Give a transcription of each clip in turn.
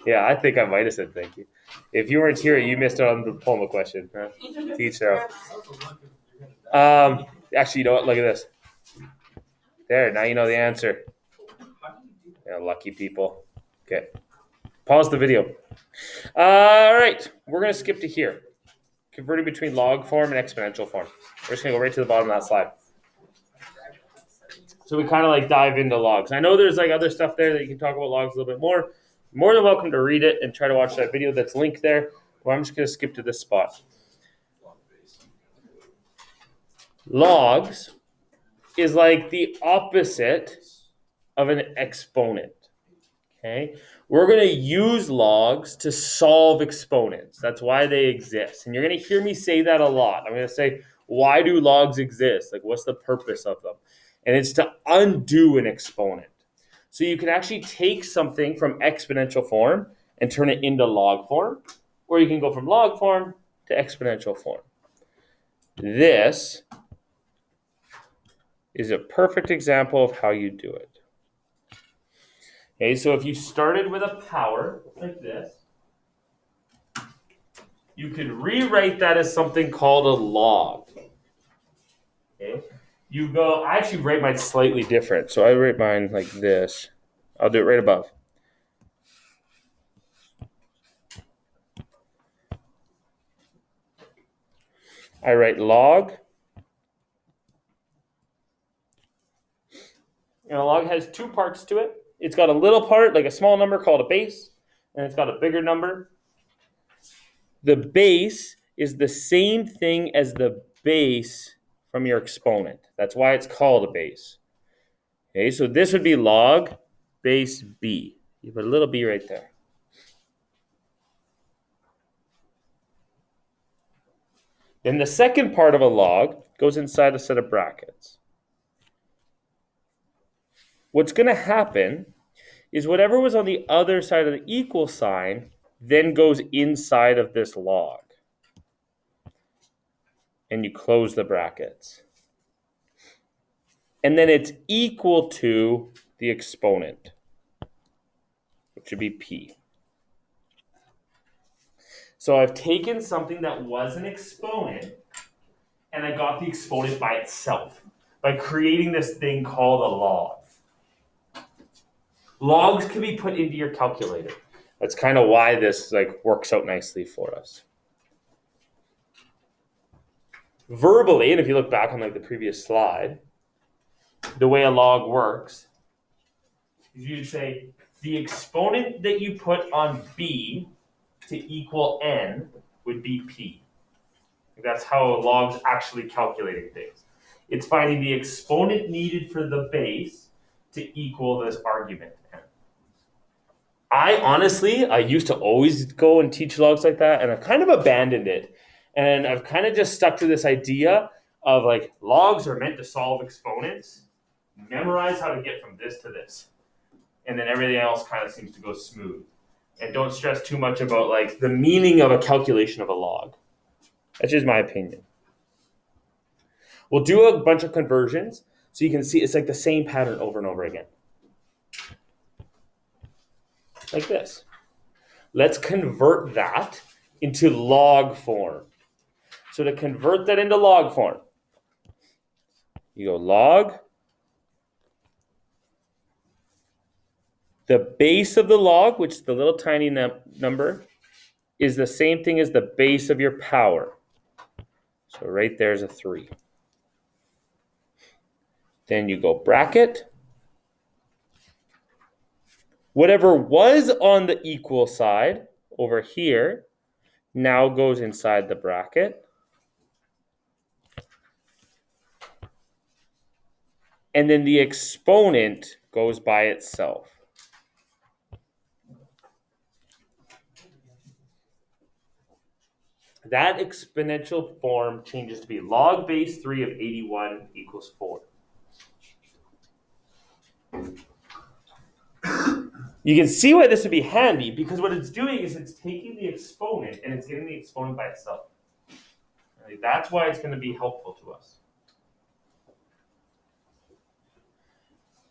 Yeah, I think I might have said thank you. If you weren't here, you missed out on the diploma question. Huh? Teach their own. Actually, you know what? Look at this. There, now you know the answer. Yeah, lucky people. Okay. Pause the video. All right, we're going to skip to here. Converting between log form and exponential form. We're just going to go right to the bottom of that slide. So we kind of like dive into logs. I know there's like other stuff there that you can talk about logs a little bit more. More than welcome to read it and try to watch that video that's linked there. Well, I'm just going to skip to this spot. Logs is like the opposite of an exponent. Okay, we're going to use logs to solve exponents. That's why they exist. And you're going to hear me say that a lot. I'm going to say, why do logs exist? Like, what's the purpose of them? And it's to undo an exponent. So you can actually take something from exponential form and turn it into log form, or you can go from log form to exponential form. This is a perfect example of how you do it. Okay, so if you started with a power like this, you could rewrite that as something called a log. Okay, I actually write mine slightly different. So I write mine like this. I'll do it right above. I write log. And a log has two parts to it. It's got a little part, like a small number called a base, and it's got a bigger number. The base is the same thing as the base from your exponent. That's why it's called a base. Okay, so this would be log base b. You put a little b right there. Then the second part of a log goes inside a set of brackets. What's going to happen is whatever was on the other side of the equal sign then goes inside of this log. And you close the brackets. And then it's equal to the exponent, which would be p. So I've taken something that was an exponent, and I got the exponent by itself, by creating this thing called a log. Logs can be put into your calculator. That's kind of why this works out nicely for us. Verbally, and if you look back on the previous slide, the way a log works is you'd say the exponent that you put on b to equal n would be p. That's how a log's actually calculating things. It's finding the exponent needed for the base to equal this argument n. I used to always go and teach logs like that, and I've kind of abandoned it. And I've kind of just stuck to this idea of logs are meant to solve exponents. Memorize how to get from this to this. And then everything else kind of seems to go smooth. And don't stress too much about the meaning of a calculation of a log. That's just my opinion. We'll do a bunch of conversions so you can see it's the same pattern over and over again. Like this. Let's convert that into log form. So to convert that into log form, you go log. The base of the log, which is the little tiny number, is the same thing as the base of your power. So right there's a 3. Then you go bracket. Whatever was on the equal side over here now goes inside the bracket. And then the exponent goes by itself. That exponential form changes to be log base 3 of 81 equals 4. You can see why this would be handy, because what it's doing is it's taking the exponent and it's getting the exponent by itself. That's why it's going to be helpful to us.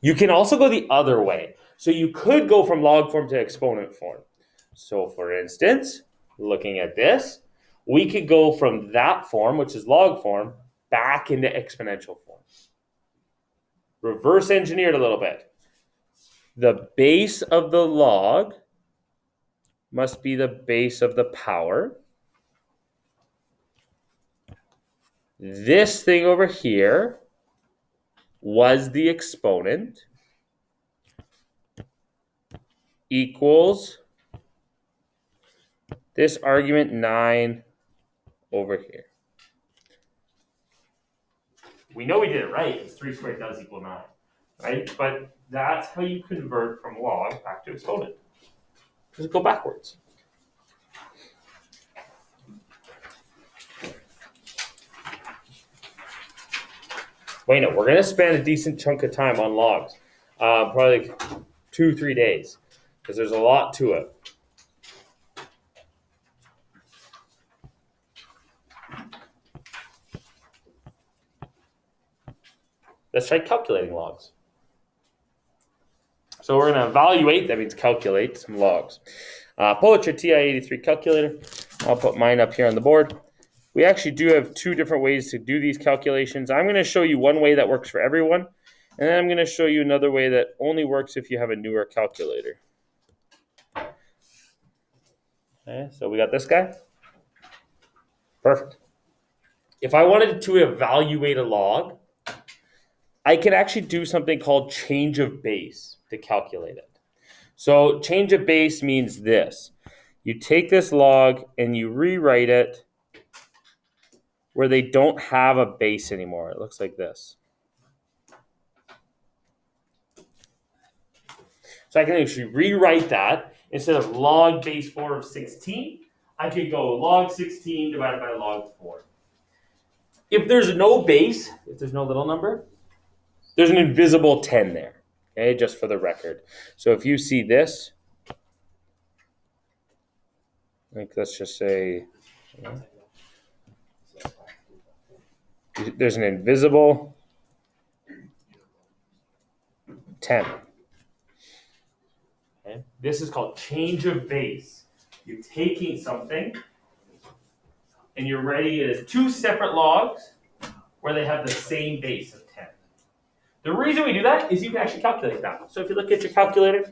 You can also go the other way. So you could go from log form to exponent form. So for instance, looking at this, we could go from that form, which is log form, back into exponential form. Reverse engineered a little bit. The base of the log must be the base of the power. This thing over here was the exponent equals this argument 9 over here. We know we did it right, because 3 squared does equal 9, right? But that's how you convert from log back to exponent. Just go backwards. Wait, no, we're going to spend a decent chunk of time on logs. Probably like 2-3 days, because there's a lot to it. Let's try calculating logs. So we're going to evaluate, that means calculate, some logs. Pull out your TI-83 calculator. I'll put mine up here on the board. We actually do have 2 different ways to do these calculations. I'm going to show you one way that works for everyone, and then I'm going to show you another way that only works if you have a newer calculator. Okay, so we got this guy. Perfect. If I wanted to evaluate a log, I can actually do something called change of base to calculate it. So change of base means this. You take this log and you rewrite it where they don't have a base anymore. It looks like this. So I can actually rewrite that. Instead of log base 4 of 16, I could go log 16 divided by log 4. If there's no base, if there's no little number, there's an invisible 10 there, okay, just for the record. So if you see this, like let's just say, there's an invisible 10. Okay? This is called change of base. You're taking something and you're writing it as 2 separate logs where they have the same base of 10. The reason we do that is you can actually calculate that. So if you look at your calculator,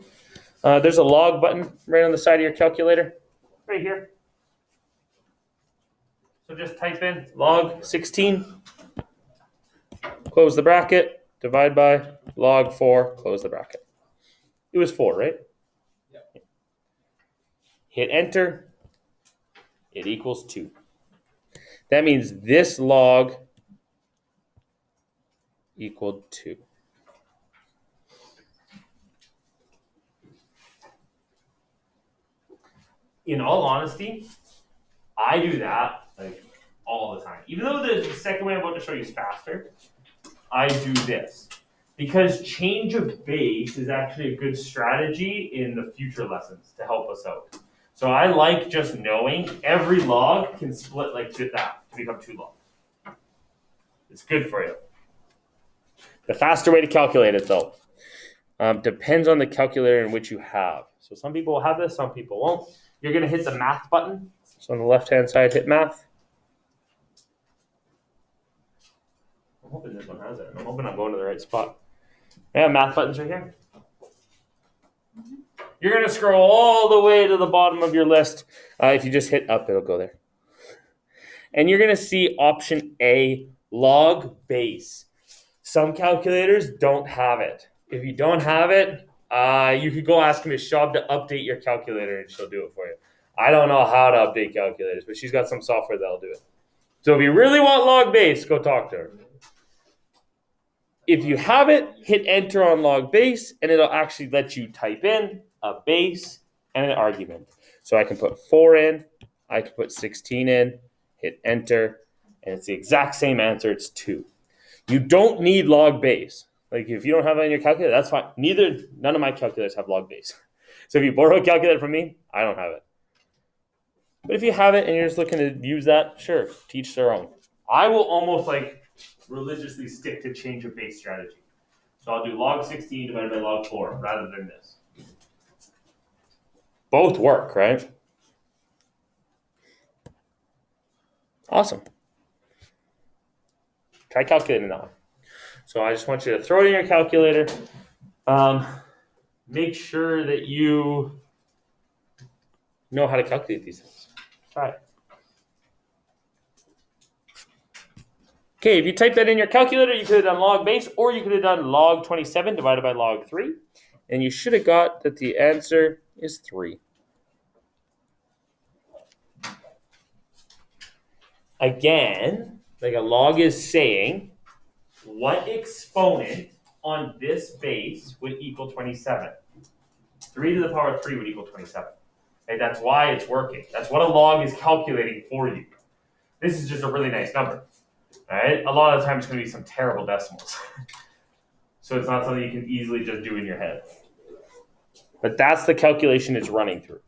there's a log button right on the side of your calculator, right here. So just type in log 16, close the bracket, divide by log 4, close the bracket. It was 4, right? Yep. Hit enter, it equals 2. That means this log equaled 2. In all honesty, I do that like all the time. Even though the second way I'm about to show you is faster, I do this. Because change of base is actually a good strategy in the future lessons to help us out. So I like just knowing every log can split like that to become 2 logs. It's good for you. The faster way to calculate it, though, depends on the calculator in which you have. So some people will have this, some people won't. You're going to hit the math button. So on the left-hand side, hit math. I'm hoping this one has it. I'm hoping I'm going to the right spot. Yeah, math button's right here. You're going to scroll all the way to the bottom of your list. If you just hit up, it'll go there. And you're going to see option A, log base. Some calculators don't have it. If you don't have it, you could go ask Ms. Schaub to update your calculator and she'll do it for you. I don't know how to update calculators, but she's got some software that'll do it. So if you really want log base, go talk to her. If you have it, hit enter on log base, and it'll actually let you type in a base and an argument. So I can put 4 in, I can put 16 in, hit enter, and it's the exact same answer, it's 2. You don't need log base. Like if you don't have it in your calculator, that's fine. None of my calculators have log base. So if you borrow a calculator from me, I don't have it. But if you have it and you're just looking to use that, sure, teach their own. I will almost like religiously stick to change of base strategy. So I'll do log 16 divided by log 4 rather than this. Both work, right? Awesome. Try calculating that one. So I just want you to throw it in your calculator. Make sure that you know how to calculate these things. Try it. Okay, if you type that in your calculator, you could have done log base, or you could have done log 27 divided by log 3. And you should have got that the answer is 3. Again, like a log is saying, what exponent on this base would equal 27? 3 to the power of 3 would equal 27. Okay, that's why it's working. That's what a log is calculating for you. This is just a really nice number. All right? A lot of the time it's going to be some terrible decimals. So it's not something you can easily just do in your head. But that's the calculation it's running through.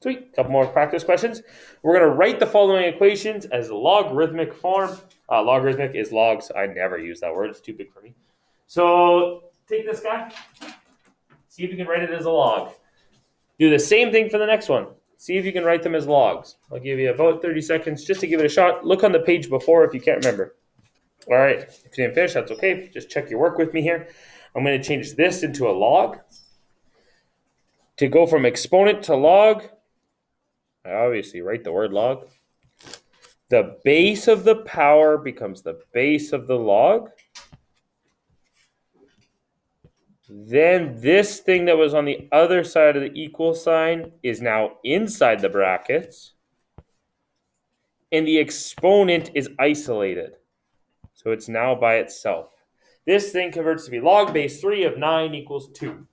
Sweet. Couple more practice questions. We're going to write the following equations as logarithmic form. Logarithmic is logs. I never use that word. It's too big for me. So take this guy. See if you can write it as a log. Do the same thing for the next one. See if you can write them as logs. I'll give you about 30 seconds just to give it a shot. Look on the page before if you can't remember. All right. If you didn't finish, that's okay. Just check your work with me here. I'm going to change this into a log. To go from exponent to log, I obviously write the word log. The base of the power becomes the base of the log. Then this thing that was on the other side of the equal sign is now inside the brackets. And the exponent is isolated. So it's now by itself. This thing converts to be log base 3 of 9 equals 2.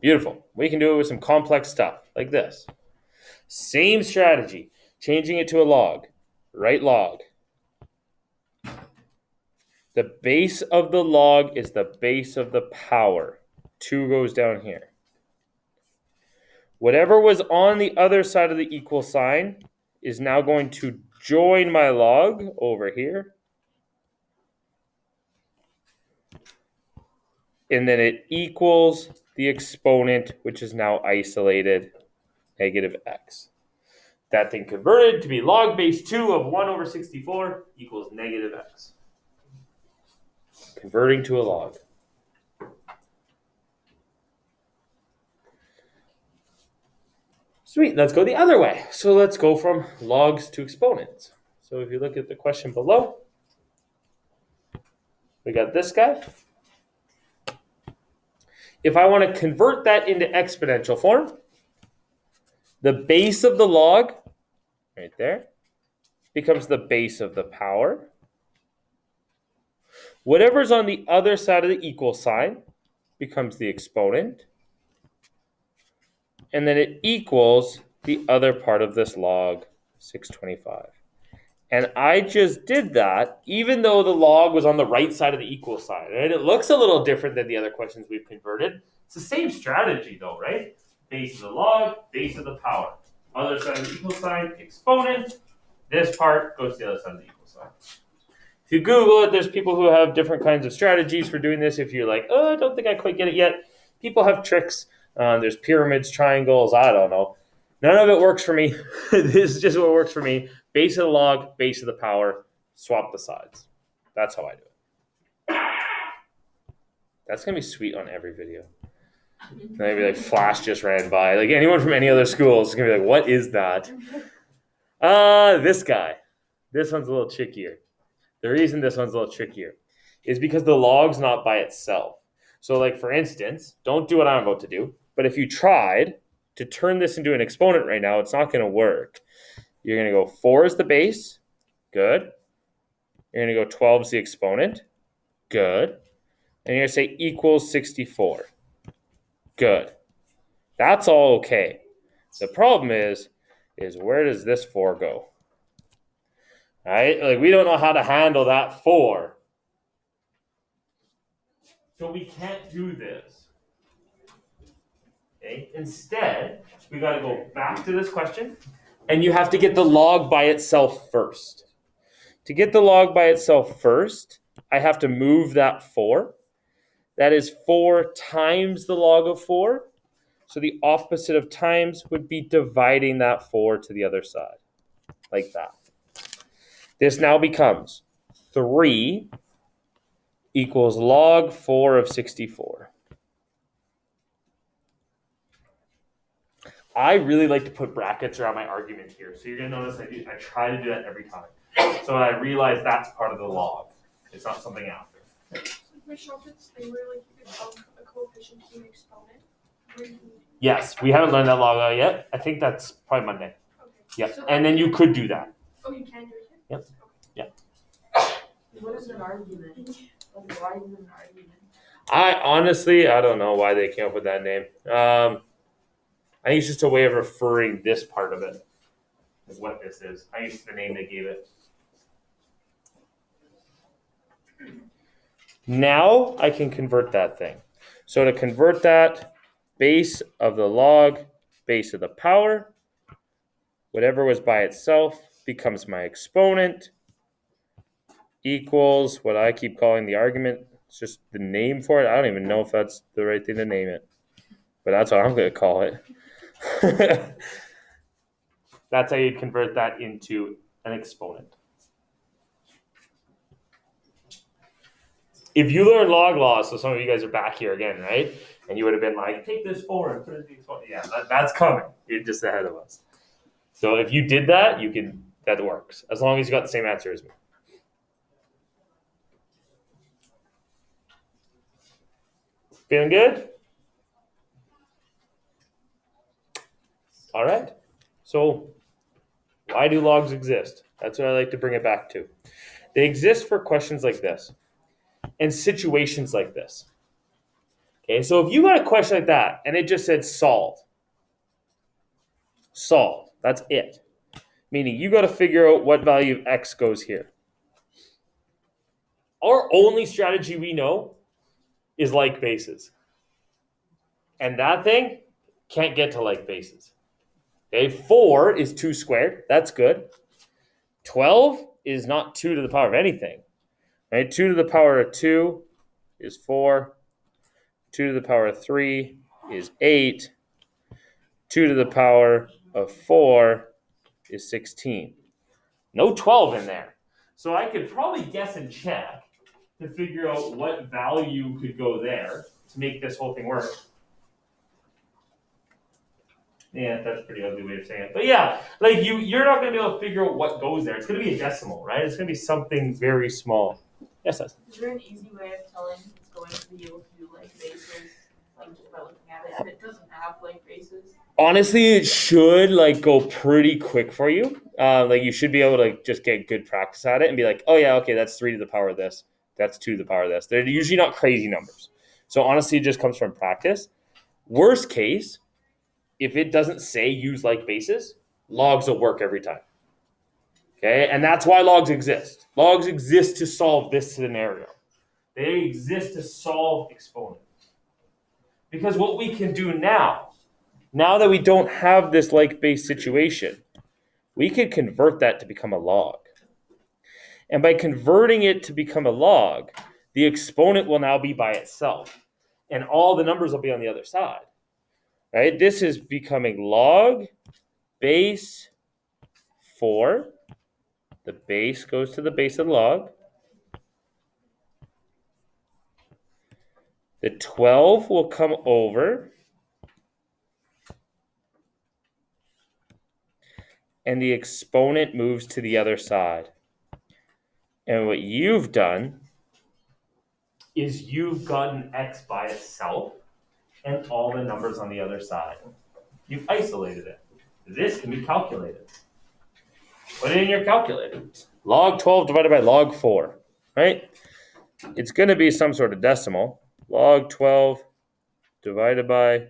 Beautiful. We can do it with some complex stuff like this. Same strategy. Changing it to a log. Write log. The base of the log is the base of the power. 2 goes down here. Whatever was on the other side of the equal sign is now going to join my log over here. And then it equals the exponent, which is now isolated, negative x. That thing converted to be log base 2 of 1 over 64 equals negative x. Converting to a log. Sweet, let's go the other way. So let's go from logs to exponents. So if you look at the question below, we got this guy. If I want to convert that into exponential form, the base of the log, right there, becomes the base of the power. Whatever's on the other side of the equal sign becomes the exponent. And then it equals the other part of this log, 625. And I just did that even though the log was on the right side of the equal sign. Right? It looks a little different than the other questions we've converted. It's the same strategy though, right? Base of the log, base of the power. Other side of the equal sign, exponent. This part goes to the other side of the equal sign. If you Google it, there's people who have different kinds of strategies for doing this. If you're like, oh, I don't think I quite get it yet. People have tricks. There's pyramids, triangles, I don't know. None of it works for me. This is just what works for me. Base of the log, base of the power, swap the sides. That's how I do it. That's going to be sweet on every video. Maybe like Flash just ran by. Like anyone from any other school is going to be like, what is that? This guy. This one's a little trickier. The reason this one's a little trickier is because the log's not by itself. So like for instance, don't do what I'm about to do, but if you tried to turn this into an exponent right now, it's not going to work. You're going to go 4 is the base. Good. You're going to go 12 is the exponent. Good. And you're going to say equals 64. Good. That's all okay. The problem is where does this 4 go? All right? Like we don't know how to handle that 4. So we can't do this. Okay? Instead, we got to go back to this question, and you have to get the log by itself first. To get the log by itself first, I have to move that 4. That is 4 times the log of 4. So the opposite of times would be dividing that 4 to the other side, like that. This now becomes 3 equals log 4 of 64. I really like to put brackets around my argument here. So you're going to notice I try to do that every time. So I realize that's part of the log. It's not something after. For shortcuts, they were like you could bump a coefficient to an exponent. Yes, we haven't learned that log yet. I think that's probably Monday. Okay. Yep. So and then you could do that. Oh, you can do it? Yep. Okay. Yep. What is an argument? Like, why is it an argument? I don't know why they came up with that name. I think it's just a way of referring this part of it, is what this is. I think it's the name they gave it. Now I can convert that thing. So to convert that, base of the log, base of the power, whatever was by itself becomes my exponent, equals what I keep calling the argument. It's just the name for it. I don't even know if that's the right thing to name it, but that's what I'm going to call it. That's how you convert that into an exponent. If you learn log law, so some of you guys are back here again, right? And you would have been like, take this 4 and put it in the exponent. Yeah, that's coming. You're just ahead of us. So if you did that, that works. As long as you got the same answer as me. Feeling good? All right. So why do logs exist? That's what I like to bring it back to. They exist for questions like this and situations like this. Okay, so if you got a question like that and it just said solve, that's it. Meaning you got to figure out what value of x goes here. Our only strategy we know is like bases. And that thing can't get to like bases. Okay, 4 is 2 squared. That's good. 12 is not 2 to the power of anything. Right? 2 to the power of 2 is 4. 2 to the power of 3 is 8. 2 to the power of 4 is 16. No 12 in there. So I could probably guess and check to figure out what value could go there to make this whole thing work. Yeah, that's a pretty ugly way of saying it. But yeah, like you're not going to be able to figure out what goes there. It's going to be a decimal, right? It's going to be something very small. Yes, Is there an easy way of telling it's going to be able to do like bases, like just by looking at it, and it doesn't have like bases? honestly, it should like go pretty quick for you. Like you should be able to just get good practice at it and be like, oh yeah, okay, that's 3 to the power of this. That's 2 to the power of this. They're usually not crazy numbers. So honestly, it just comes from practice. Worst case, if it doesn't say use like bases, logs will work every time. Okay, and that's why logs exist. Logs exist to solve this scenario. They exist to solve exponents. Because what we can do now that we don't have this like base situation, we can convert that to become a log. And by converting it to become a log, the exponent will now be by itself. And all the numbers will be on the other side. Right? This is becoming log base 4. The base goes to the base of the log. The 12 will come over. And the exponent moves to the other side. And what you've done is you've gotten x by itself and all the numbers on the other side. You've isolated it. This can be calculated. Put it in your calculator. Log 12 divided by log 4, right? It's going to be some sort of decimal. Log 12 divided by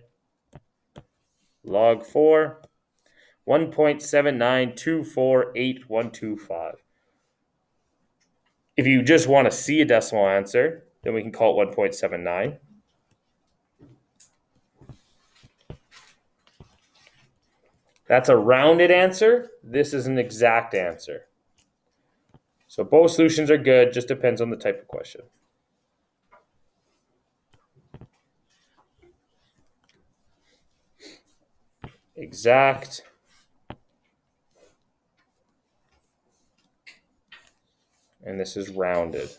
log 4, 1.79248,125. If you just want to see a decimal answer, then we can call it 1.79. That's a rounded answer. This is an exact answer. So both solutions are good, just depends on the type of question. Exact. And this is rounded.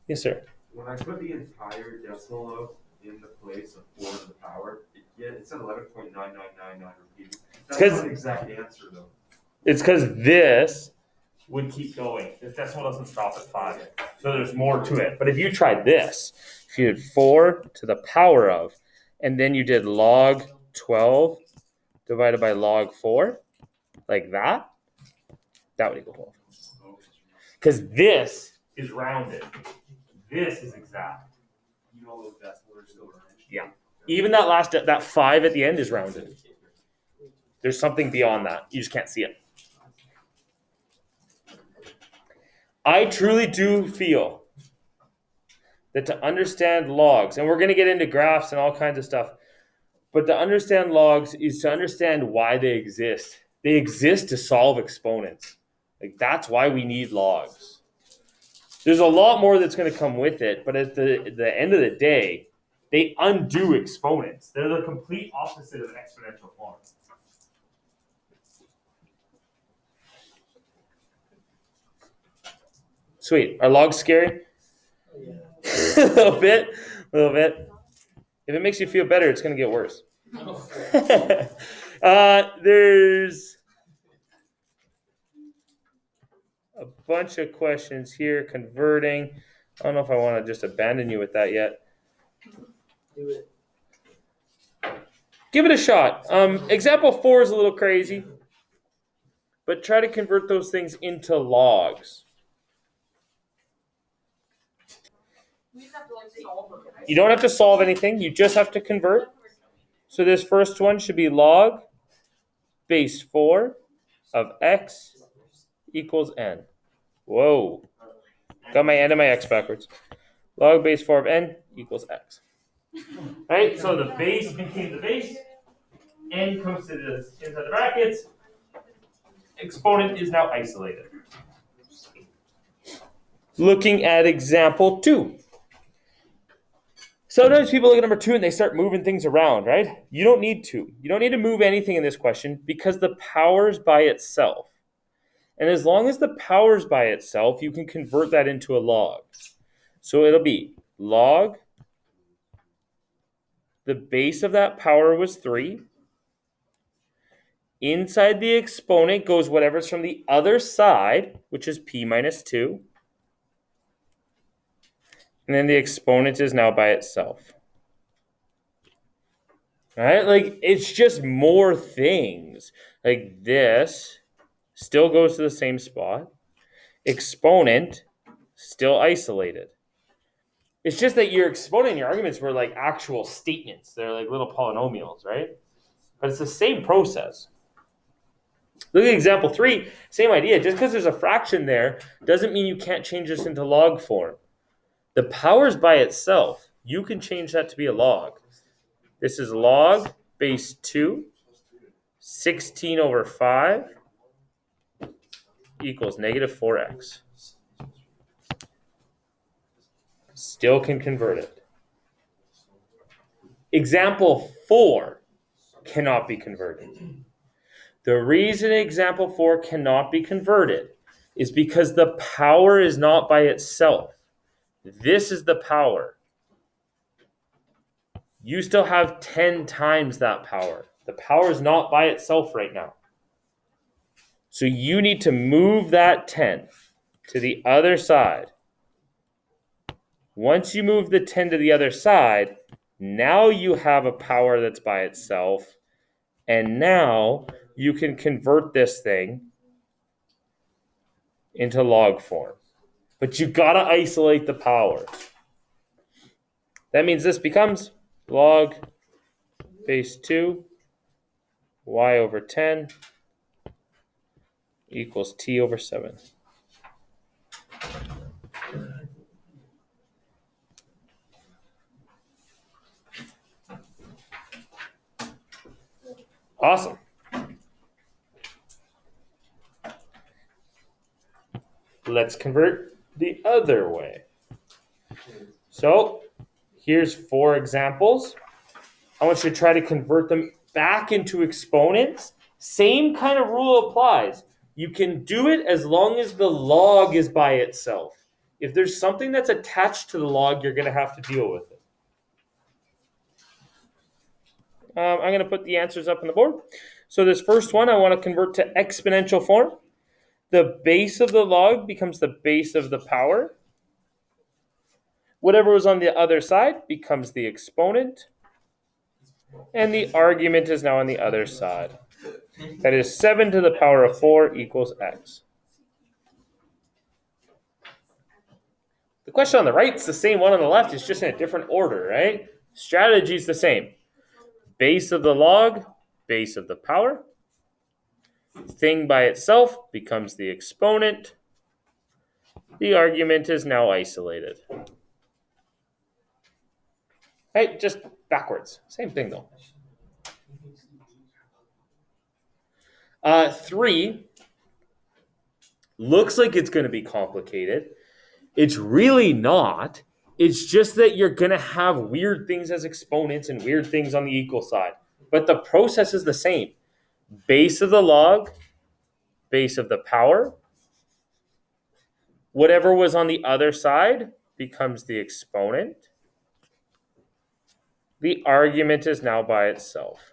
Yes, sir. When I put the entire decimal out in the place of 4 to the power, it's at 11.9999 repeated. That's not an exact answer, though. It's because this would keep going. This decimal doesn't stop at 5. So there's more to it. But if you tried this, if you did 4 to the power of, and then you did log 12 divided by log 4, like that would equal 12. Because this is rounded. This is exact. You know those decimals are still rounded. Yeah. Even that 5 at the end is rounded. There's something beyond that. You just can't see it. I truly do feel that to understand logs, and we're going to get into graphs and all kinds of stuff, but to understand logs is to understand why they exist. They exist to solve exponents. Like, that's why we need logs. There's a lot more that's going to come with it, but at the end of the day, they undo exponents. They're the complete opposite of exponential form. Sweet. Are logs scary? A little bit. If it makes you feel better, it's going to get worse. There's a bunch of questions here. Converting. I don't know if I want to just abandon you with that yet. Do it. Give it a shot. Example 4 is a little crazy, but try to convert those things into logs. We just have to like solve them. You don't have to solve anything. You just have to convert. So this first one should be log base 4 of x equals n. Whoa. Got my n and my x backwards. Log base 4 of n equals x. Right? So the base became the base. N comes to the inside the brackets. Exponent is now isolated. Looking at example 2. Sometimes people look at number 2 and they start moving things around, right? You don't need to. You don't need to move anything in this question because the power's by itself. And as long as the power's by itself, you can convert that into a log. So it'll be log, the base of that power was 3. Inside the exponent goes whatever's from the other side, which is p minus 2. And then the exponent is now by itself. All right? Like, it's just more things. Like, this still goes to the same spot. Exponent, still isolated. It's just that your exponent and your arguments were like actual statements. They're like little polynomials, right? But it's the same process. Look at example 3. Same idea. Just because there's a fraction there doesn't mean you can't change this into log form. The power's by itself. You can change that to be a log. This is log base 2, 16 over 5 equals negative 4x. Still can convert it. Example 4 cannot be converted. The reason example 4 cannot be converted is because the power is not by itself. This is the power. You still have 10 times that power. The power is not by itself right now. So you need to move that 10 to the other side. Once you move the 10 to the other side, now you have a power that's by itself. And now you can convert this thing into log form. But you gotta isolate the power. That means this becomes log base 2 y over 10 equals t over 7. Awesome. Let's convert the other way. So here's 4 examples. I want you to try to convert them back into exponents. Same kind of rule applies. You can do it as long as the log is by itself. If there's something that's attached to the log, you're going to have to deal with it. I'm going to put the answers up on the board. So this first one, I want to convert to exponential form. The base of the log becomes the base of the power. Whatever was on the other side becomes the exponent. And the argument is now on the other side. That is 7 to the power of 4 equals x. The question on the right is the same one on the left. It's just in a different order, right? Strategy is the same. Base of the log, base of the power. Thing by itself becomes the exponent. The argument is now isolated. Right, just backwards. Same thing though. 3 looks like it's going to be complicated. It's really not. It's just that you're going to have weird things as exponents and weird things on the equal side. But the process is the same. Base of the log, base of the power. Whatever was on the other side becomes the exponent. The argument is now by itself.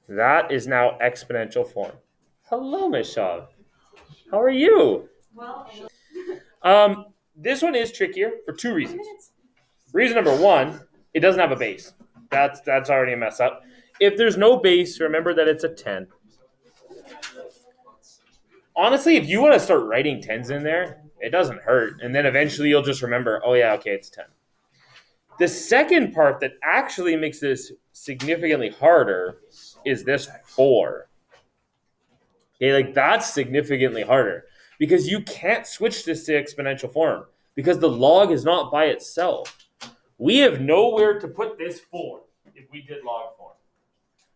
That is now exponential form. Hello, Ms. Shaw. How are you? Well, This one is trickier for 2 reasons. Reason number 1, it doesn't have a base. That's already a mess up. If there's no base, remember that it's a 10. Honestly, if you want to start writing 10s in there, it doesn't hurt. And then eventually you'll just remember, oh yeah, okay, it's 10. The second part that actually makes this significantly harder is this 4. Okay, like that's significantly harder because you can't switch this to exponential form because the log is not by itself. We have nowhere to put this 4 if we did log form.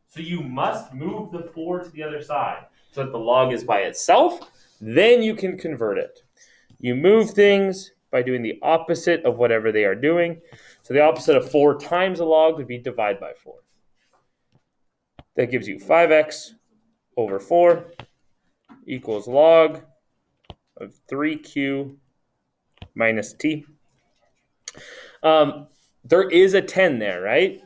So you must move the 4 to the other side so that the log is by itself. Then you can convert it. You move things by doing the opposite of whatever they are doing. So the opposite of 4 times a log would be divide by 4. That gives you 5x over 4 equals log of 3q minus t. There is a 10 there, right?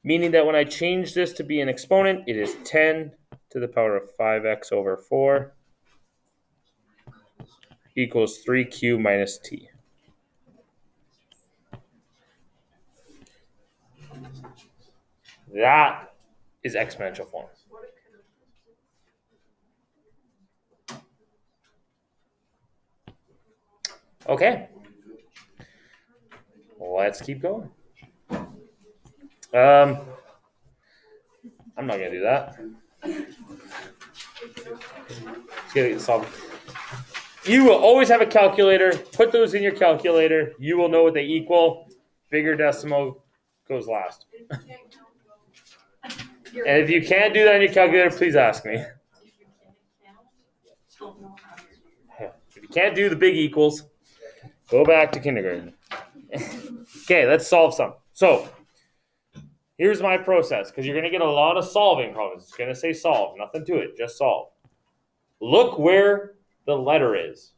Meaning that when I change this to be an exponent, it is 10 to the power of 5x over 4 equals 3q minus t. That is exponential form. Okay. Let's keep going. I'm not going to do that. Let's get it solved. You will always have a calculator. Put those in your calculator. You will know what they equal. Bigger decimal goes last. And if you can't do that in your calculator, please ask me. If you can't do the big equals, go back to kindergarten. Okay, let's solve some. So, here's my process, because you're going to get a lot of solving problems. It's going to say solve, nothing to it, just solve. Look where the letter is,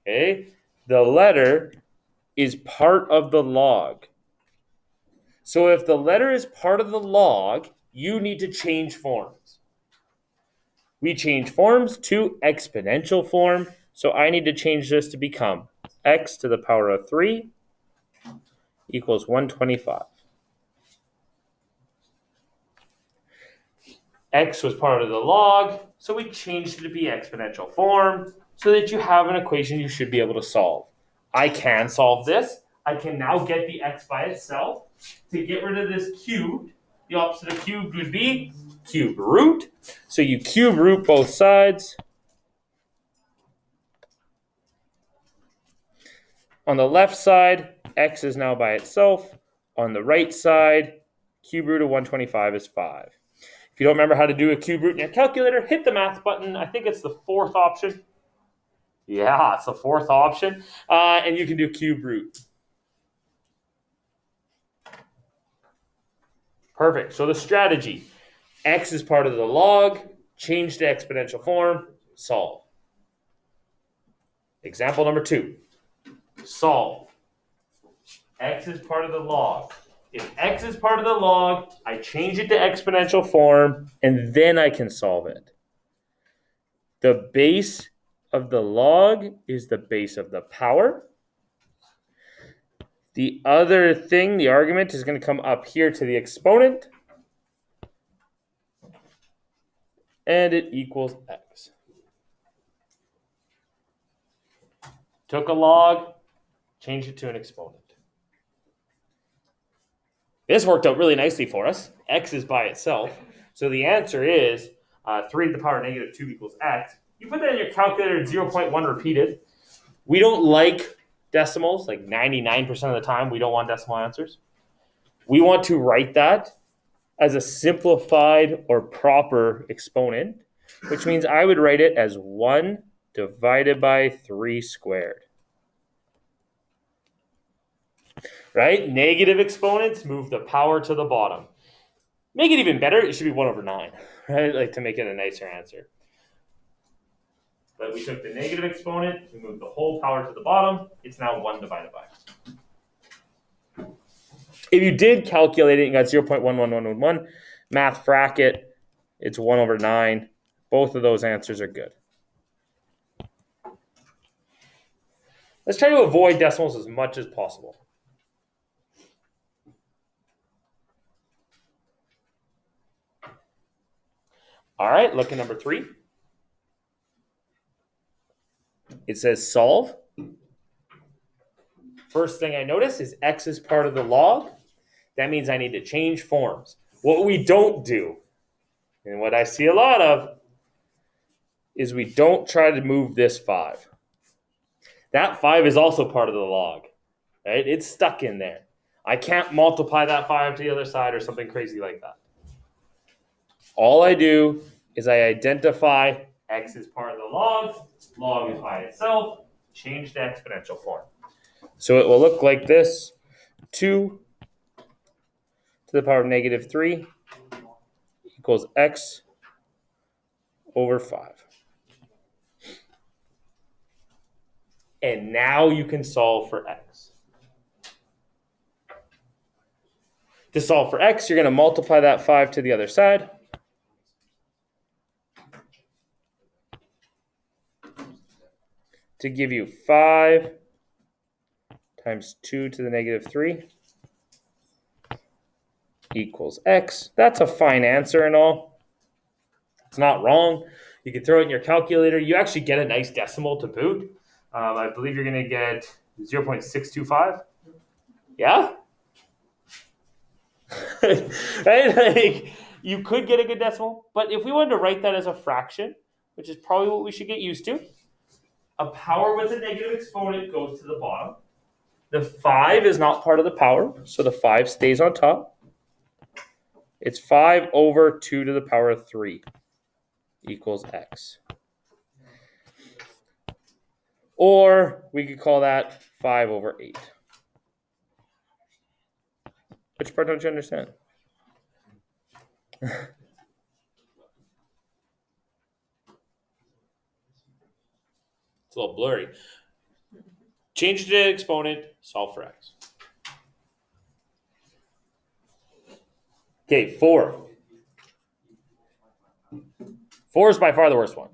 okay? The letter is part of the log. So if the letter is part of the log, you need to change forms. We change forms to exponential form, so I need to change this to become x to the power of 3 equals 125. X was part of the log, so we changed it to be exponential form so that you have an equation you should be able to solve. I can solve this. I can now get the x by itself. To get rid of this cubed, the opposite of cubed would be cube root. So you cube root both sides. On the left side, x is now by itself. On the right side, cube root of 125 is 5. If If you don't remember how to do a cube root in your calculator, hit the math button. I think it's the fourth option. Yeah, it's the fourth option. And you can do cube root. Perfect. So the strategy, x is part of the log, change to exponential form, solve. Example number 2, solve. X is part of the log. If x is part of the log, I change it to exponential form, and then I can solve it. The base of the log is the base of the power. The other thing, the argument, is going to come up here to the exponent. And it equals x. Took a log, changed it to an exponent. This worked out really nicely for us. X is by itself. So the answer is 3 to the power negative 2 equals x. You put that in your calculator at 0.1 repeated. We don't like decimals, like 99% of the time we don't want decimal answers. We want to write that as a simplified or proper exponent, which means I would write it as 1 divided by 3 squared. Right? Negative exponents move the power to the bottom. Make it even better, it should be 1 over 9, right? Like to make it a nicer answer. But we took the negative exponent, we moved the whole power to the bottom, it's now 1 divided by. If you did calculate it, you got 0.11111, math fracket, it's 1 over 9. Both of those answers are good. Let's try to avoid decimals as much as possible. All right, look at number 3. It says solve. First thing I notice is x is part of the log. That means I need to change forms. What we don't do, and what I see a lot of, is we don't try to move this 5. That 5 is also part of the log, right? It's stuck in there. I can't multiply that 5 to the other side or something crazy like that. All I do is I identify x is part of the log is by itself, change to exponential form. So it will look like this, 2 to the power of negative 3 equals x over 5. And now you can solve for x. To solve for x, you're going to multiply that 5 to the other side. To give you 5 times 2 to the negative 3 equals x. That's a fine answer and all. It's not wrong. You can throw it in your calculator. You actually get a nice decimal to boot. I believe you're going to get 0.625. Yeah? Right? Like, you could get a good decimal, but if we wanted to write that as a fraction, which is probably what we should get used to, a power with a negative exponent goes to the bottom. The 5 is not part of the power, so the 5 stays on top. It's 5 over 2 to the power of 3 equals x. Or we could call that 5 over 8. Which part don't you understand? It's a little blurry. Change it to an exponent, solve for x. Okay, 4. 4 is by far the worst one.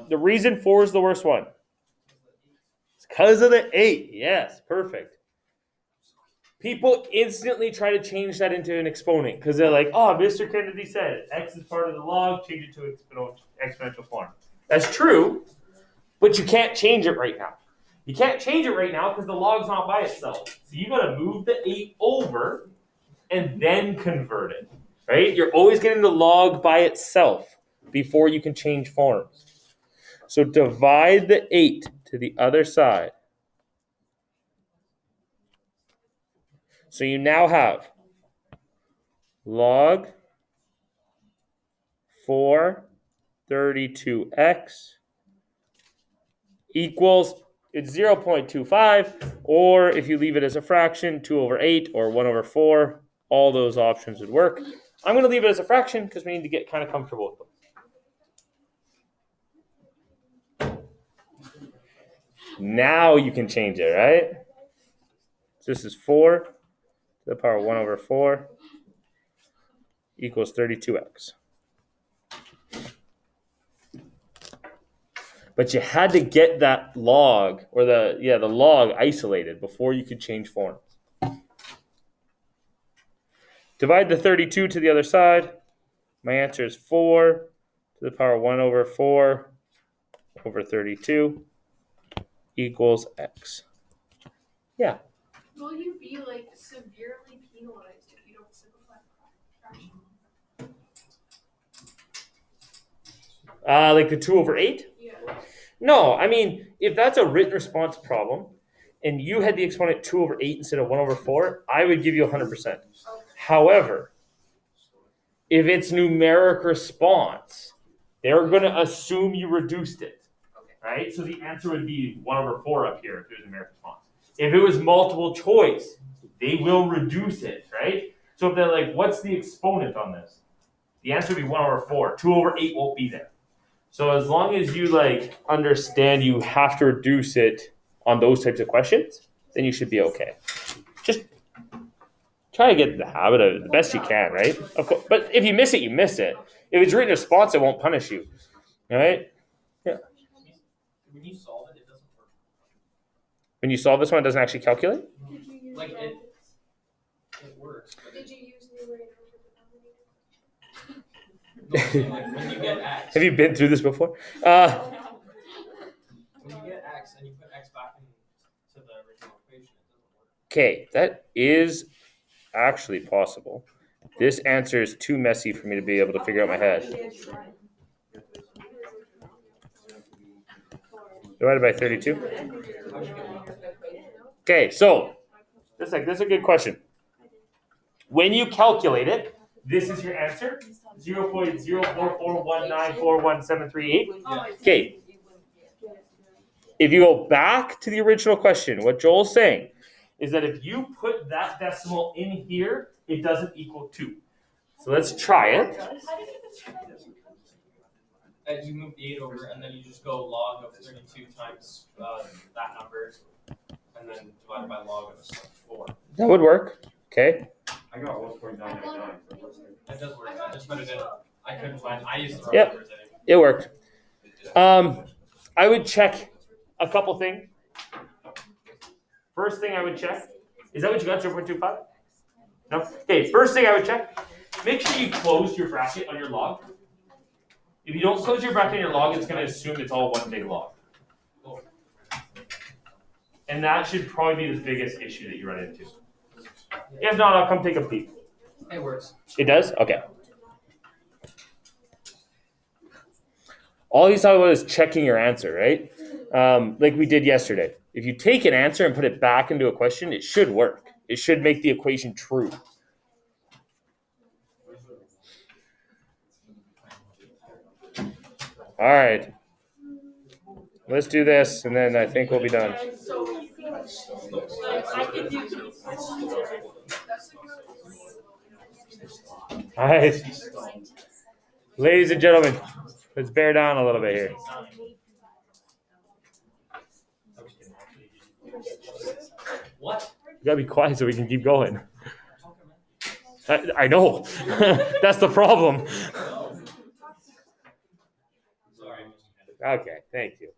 The reason 4 is the worst one is because of the 8. Yes, perfect. People instantly try to change that into an exponent because they're like, oh, Mr. Kennedy said x is part of the log, change it to exponential form. That's true, but you can't change it right now. You can't change it right now because the log's not by itself. So you got to move the 8 over and then convert it, right? You're always getting the log by itself before you can change forms. So divide the 8 to the other side. So you now have log 4 32x equals, it's 0.25, or if you leave it as a fraction, 2 over 8 or 1 over 4, all those options would work. I'm going to leave it as a fraction because we need to get kind of comfortable with them. Now you can change it, right? So this is 4 to the power of 1 over 4 equals 32x. But you had to get that log, or the log isolated before you could change forms. Divide the 32 to the other side. My answer is 4 to the power of 1 over 4 over 32 equals x. Yeah. Will you be like severely penalized if you don't simplify the fraction? Like the 2 over 8? Yeah. No, I mean, if that's a written response problem and you had the exponent 2 over 8 instead of 1 over 4, I would give you 100%. However, if it's numeric response, they're going to assume you reduced it, right? So the answer would be 1 over 4 up here if it was numeric response. If it was multiple choice, they will reduce it, right? So if they're like, what's the exponent on this? The answer would be 1 over 4. 2 over 8 won't be there. So as long as you like understand you have to reduce it on those types of questions, then you should be okay. Just try to get the habit of it the best you can, right? Of course, but if you miss it, you miss it. If it's written response, it won't punish you, right? Yeah. When you solve it, it doesn't work. When you solve this one, it doesn't actually calculate? Did you use Like, brackets? It works. But Did you use numerator no, for like when you get x. Have you been through this before? When you get x and you put x back into the original equation, it doesn't work. Okay, that is actually possible. This answer is too messy for me to be able to figure out in my head. Divided by 32. Okay, so this is a good question. When you calculate it, this is your answer, 0.04419411738. Okay. If you go back to the original question, what Joel's saying is that if you put that decimal in here, it doesn't equal 2. So let's try it. You move the 8 over, and then you just go log of 32 times that number, and then divided by log of 4. That would work. Okay. I got 1.999. That does work. I just put it in. I couldn't find. I used the wrong Yep. numbers anyway. It worked. I would check a couple things. First thing I would check, is that what you got, 0.25? No? Okay, first thing I would check, make sure you close your bracket on your log. If you don't close your bracket on your log, it's going to assume it's all one big log. And that should probably be the biggest issue that you run into. If not, I'll come take a peek. It works. It does? Okay. All he's talking about is checking your answer, right? Like we did yesterday. If you take an answer and put it back into a question, it should work. It should make the equation true. All right. Let's do this, and then I think we'll be done. All right. Ladies and gentlemen, let's bear down a little bit here. What? You gotta be quiet so we can keep going. I know. That's the problem. Sorry. Okay, thank you.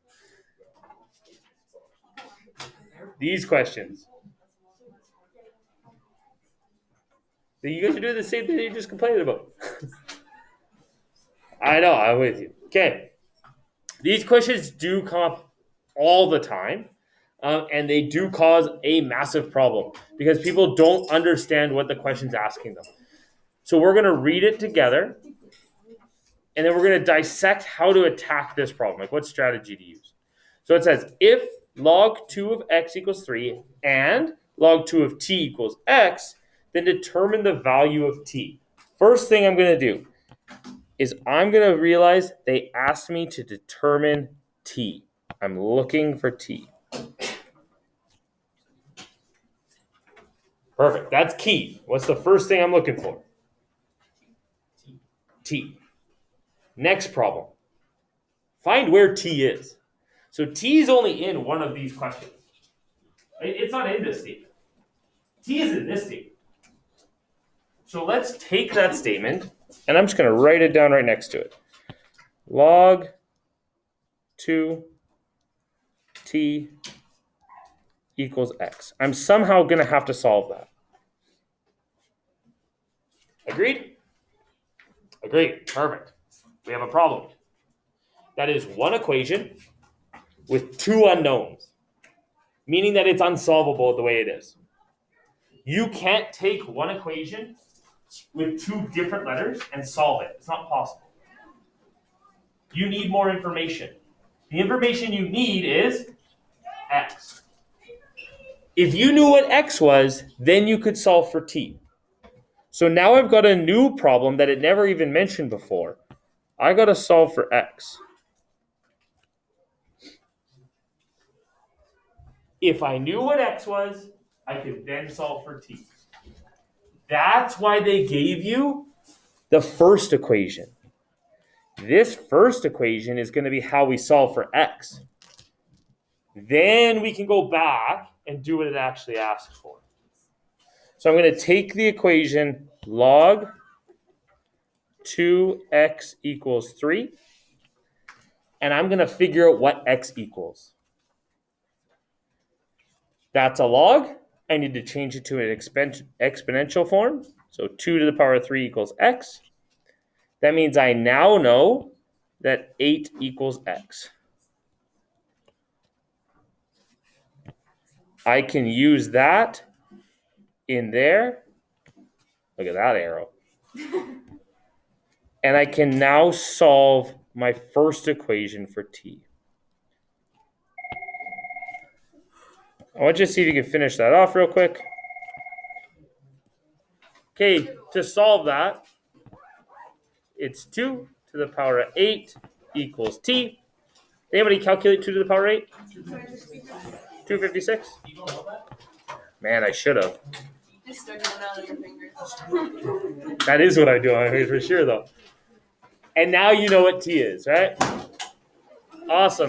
These questions. You guys are doing the same thing you just complained about. I know, I'm with you. Okay. These questions do come up all the time. And they do cause a massive problem because people don't understand what the question's asking them. So we're going to read it together, and then we're going to dissect how to attack this problem, like what strategy to use. So it says, if log 2 of x equals 3 and log 2 of t equals x, then determine the value of t. First thing I'm going to do, is I'm going to realize they asked me to determine t. I'm looking for t. Perfect. That's key. What's the first thing I'm looking for? T. Next problem. Find where t is. So t is only in one of these questions. It's not in this statement. T is in this statement. So let's take that statement, and I'm just going to write it down right next to it. Log 2 t equals x. I'm somehow going to have to solve that. Agreed? Agreed. Perfect. We have a problem. That is one equation with two unknowns, meaning that it's unsolvable the way it is. You can't take one equation with two different letters and solve it. It's not possible. You need more information. The information you need is x. If you knew what x was, then you could solve for t. So now I've got a new problem that it never even mentioned before. I got to solve for x. If I knew what x was, I could then solve for t. That's why they gave you the first equation. This first equation is going to be how we solve for x. Then we can go back and do what it actually asks for. So I'm going to take the equation log 2x equals 3, and I'm going to figure out what x equals. That's a log. I need to change it to an exponential form. So 2 to the power of 3 equals x. That means I now know that 8 equals x. I can use that in there. Look at that arrow. And I can now solve my first equation for t. I want you to see if you can finish that off real quick. Okay, to solve that, it's 2 to the power of 8 equals t. Anybody calculate 2 to the power of 8? 256? You don't know that? Man, I should have. Just stuck it out of your fingers. That is what I do, I mean, for sure, though. And now you know what t is, right? Awesome.